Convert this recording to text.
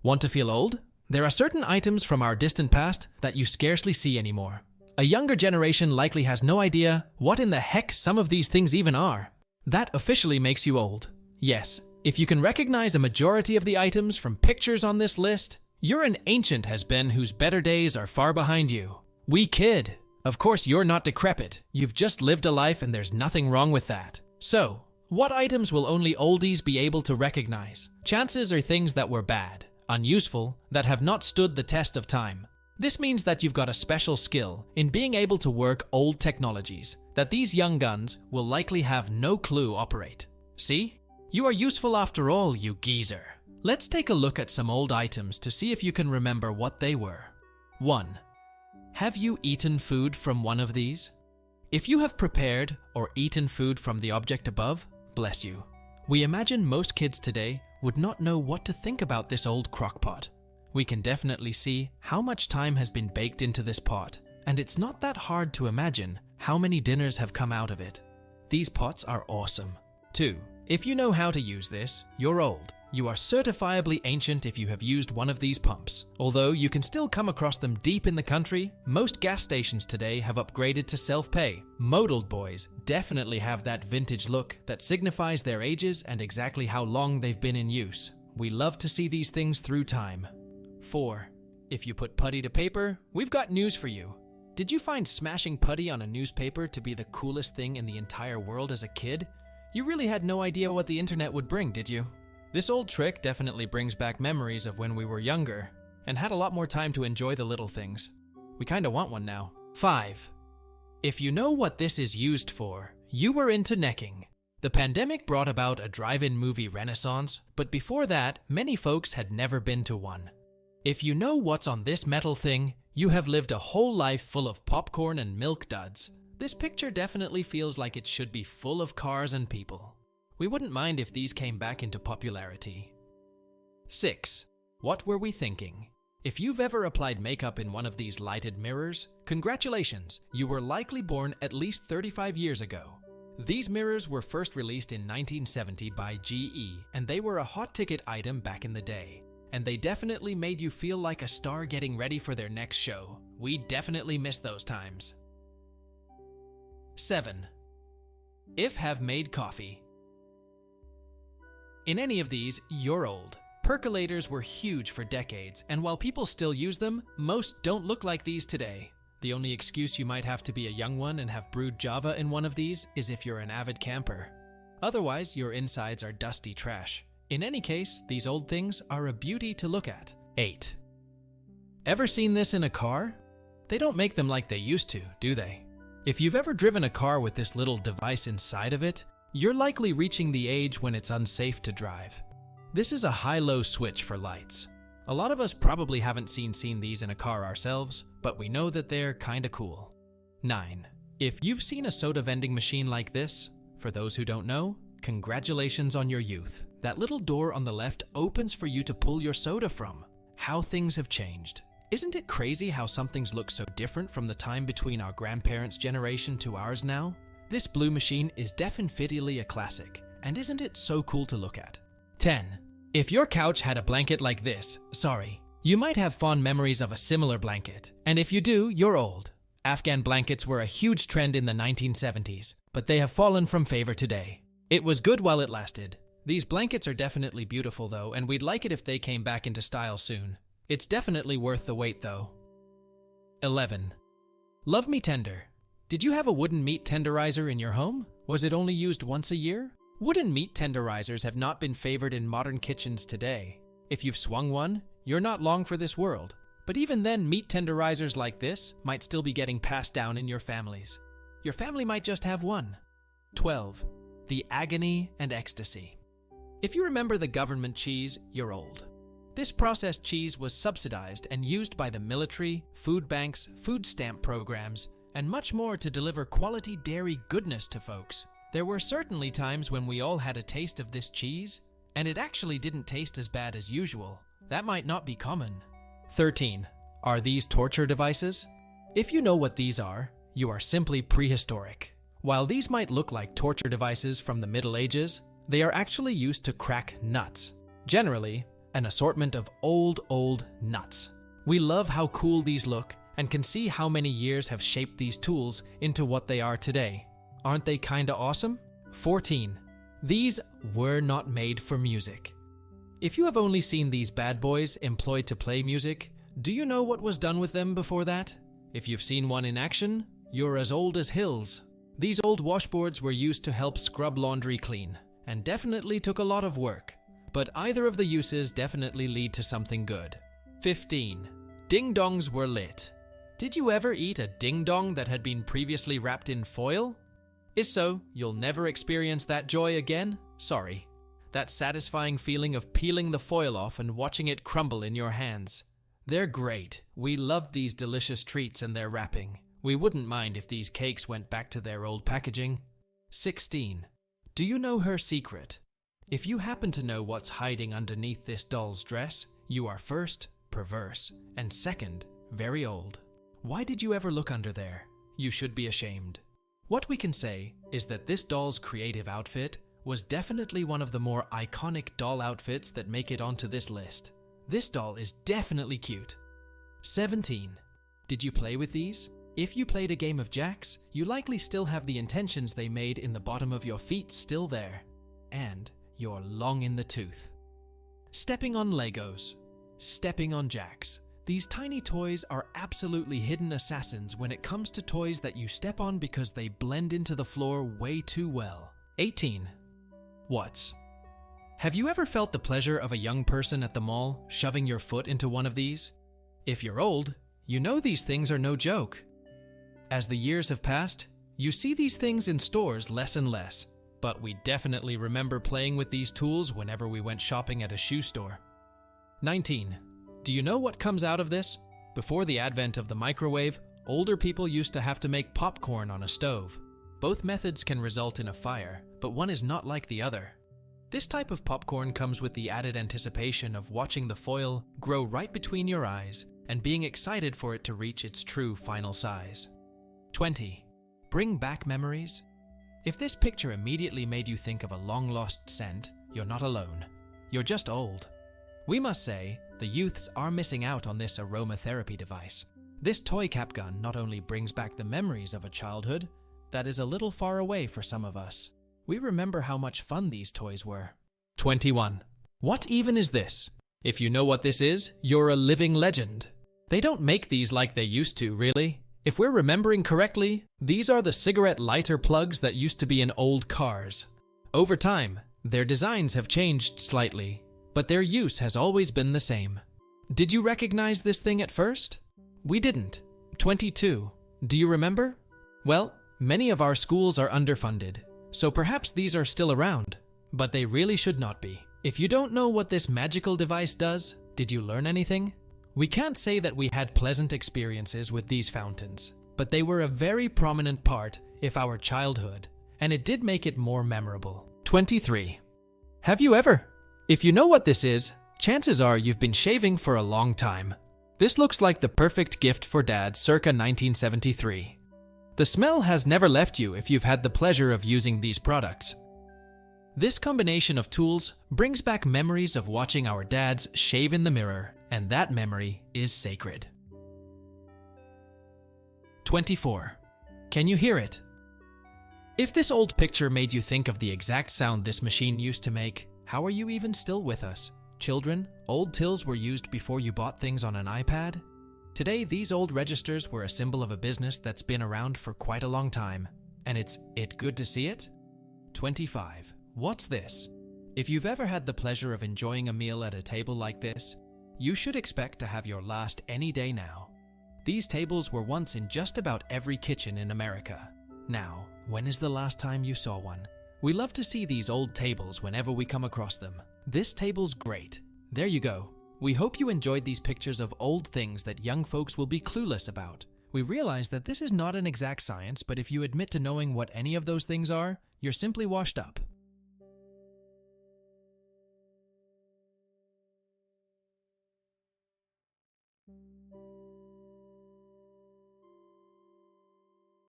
Want to feel old? There are certain items from our distant past that you scarcely see anymore. A younger generation likely has no idea what in the heck some of these things even are. That officially makes you old. Yes, if you can recognize a majority of the items from pictures on this list, you're an ancient has-been whose better days are far behind you. We kid. Of course you're not decrepit. You've just lived a life and there's nothing wrong with that. So, what items will only oldies be able to recognize? Chances are things that were bad, unuseful, that have not stood the test of time. This means that you've got a special skill in being able to work old technologies that these young guns will likely have no clue operate. See? You are useful after all, you geezer. Let's take a look at some old items to see if you can remember what they were. 1. Have you eaten food from one of these? If you have prepared or eaten food from the object above, bless you. We imagine most kids today would not know what to think about this old crock-pot. We can definitely see how much time has been baked into this pot, and it's not that hard to imagine how many dinners have come out of it. These pots are awesome. 2. If you know how to use this, you're old. You are certifiably ancient if you have used one of these pumps. Although you can still come across them deep in the country, most gas stations today have upgraded to self-pay. Modal boys definitely have that vintage look that signifies their ages and exactly how long they've been in use. We love to see these things through time. 4. If you put putty to paper, we've got news for you. Did you find smashing putty on a newspaper to be the coolest thing in the entire world as a kid? You really had no idea what the internet would bring, did you? This old trick definitely brings back memories of when we were younger and had a lot more time to enjoy the little things. We kinda want one now. 5. If you know what this is used for, you were into necking. The pandemic brought about a drive-in movie renaissance, but before that, many folks had never been to one. If you know what's on this metal thing, you have lived a whole life full of popcorn and milk duds. This picture definitely feels like it should be full of cars and people. We wouldn't mind if these came back into popularity. 6. What were we thinking? If you've ever applied makeup in one of these lighted mirrors, congratulations, you were likely born at least 35 years ago. These mirrors were first released in 1970 by GE, and they were a hot ticket item back in the day. And they definitely made you feel like a star getting ready for their next show. We definitely miss those times. 7. If have made coffee. In any of these, you're old. Percolators were huge for decades, and while people still use them, most don't look like these today. The only excuse you might have to be a young one and have brewed Java in one of these is if you're an avid camper. Otherwise, your insides are dusty trash. In any case, these old things are a beauty to look at. 8. Ever seen this in a car? They don't make them like they used to, do they? If you've ever driven a car with this little device inside of it, you're likely reaching the age when it's unsafe to drive. This is a high-low switch for lights. A lot of us probably haven't seen these in a car ourselves, but we know that they're kinda cool. 9. If you've seen a soda vending machine like this, for those who don't know, congratulations on your youth. That little door on the left opens for you to pull your soda from. How things have changed. Isn't it crazy how some things look so different from the time between our grandparents' generation to ours now? This blue machine is definitely a classic, and isn't it so cool to look at? 10. If your couch had a blanket like this, you might have fond memories of a similar blanket, and if you do, you're old. Afghan blankets were a huge trend in the 1970s, but they have fallen from favor today. It was good while it lasted. These blankets are definitely beautiful though, and we'd like it if they came back into style soon. It's definitely worth the wait though. 11. Love me tender. Did you have a wooden meat tenderizer in your home? Was it only used once a year? Wooden meat tenderizers have not been favored in modern kitchens today. If you've swung one, you're not long for this world. But even then, meat tenderizers like this might still be getting passed down in your families. Your family might just have one. 12. The agony and ecstasy. If you remember the government cheese, you're old. This processed cheese was subsidized and used by the military, food banks, food stamp programs, and much more to deliver quality dairy goodness to folks. There were certainly times when we all had a taste of this cheese, and it actually didn't taste as bad as usual. That might not be common. 13. Are these torture devices? If you know what these are, you are simply prehistoric. While these might look like torture devices from the Middle Ages, they are actually used to crack nuts. Generally, An assortment of old nuts. We love how cool these look and can see how many years have shaped these tools into what they are today. Aren't they kinda awesome? 14. These were not made for music. If you have only seen these bad boys employed to play music, do you know what was done with them before that? If you've seen one in action, you're as old as hills. These old washboards were used to help scrub laundry clean, and definitely took a lot of work. But either of the uses definitely lead to something good. 15. Ding-dongs were lit. Did you ever eat a ding-dong that had been previously wrapped in foil? If so, you'll never experience that joy again? Sorry. That satisfying feeling of peeling the foil off and watching it crumble in your hands. They're great. We love these delicious treats and their wrapping. We wouldn't mind if these cakes went back to their old packaging. 16. Do you know her secret? If you happen to know what's hiding underneath this doll's dress, you are first, perverse, and second, very old. Why did you ever look under there? You should be ashamed. What we can say is that this doll's creative outfit was definitely one of the more iconic doll outfits that make it onto this list. This doll is definitely cute. 17. Did you play with these? If you played a game of jacks, you likely still have the intentions they made in the bottom of your feet still there. And you're long in the tooth. Stepping on Legos. Stepping on jacks. These tiny toys are absolutely hidden assassins when it comes to toys that you step on because they blend into the floor way too well. 18. What's? Have you ever felt the pleasure of a young person at the mall shoving your foot into one of these? If you're old, you know these things are no joke. As the years have passed, you see these things in stores less and less, but we definitely remember playing with these tools whenever we went shopping at a shoe store. 19. Do you know what comes out of this? Before the advent of the microwave, older people used to have to make popcorn on a stove. Both methods can result in a fire, but one is not like the other. This type of popcorn comes with the added anticipation of watching the foil grow right between your eyes and being excited for it to reach its true final size. 20. Bring back memories? If this picture immediately made you think of a long-lost scent, you're not alone. You're just old. We must say, the youths are missing out on this aromatherapy device. This toy cap gun not only brings back the memories of a childhood that is a little far away for some of us. We remember how much fun these toys were. 21. What even is this? If you know what this is, you're a living legend. They don't make these like they used to, really. If we're remembering correctly, these are the cigarette lighter plugs that used to be in old cars. Over time, their designs have changed slightly, but their use has always been the same. Did you recognize this thing at first? We didn't. 22. Do you remember? Well, many of our schools are underfunded, so perhaps these are still around, but they really should not be. If you don't know what this magical device does, did you learn anything? We can't say that we had pleasant experiences with these fountains, but they were a very prominent part of our childhood, and it did make it more memorable. 23. Have you ever? If you know what this is, chances are you've been shaving for a long time. This looks like the perfect gift for dad circa 1973. The smell has never left you if you've had the pleasure of using these products. This combination of tools brings back memories of watching our dads shave in the mirror, and that memory is sacred. 24. Can you hear it? If this old picture made you think of the exact sound this machine used to make, how are you even still with us? Children, old tills were used before you bought things on an iPad? Today, these old registers were a symbol of a business that's been around for quite a long time. And it's good to see it? 25. What's this? If you've ever had the pleasure of enjoying a meal at a table like this, you should expect to have your last any day now. These tables were once in just about every kitchen in America. Now, when is the last time you saw one? We love to see these old tables whenever we come across them. This table's great. There you go. We hope you enjoyed these pictures of old things that young folks will be clueless about. We realize that this is not an exact science, but if you admit to knowing what any of those things are, you're simply washed up.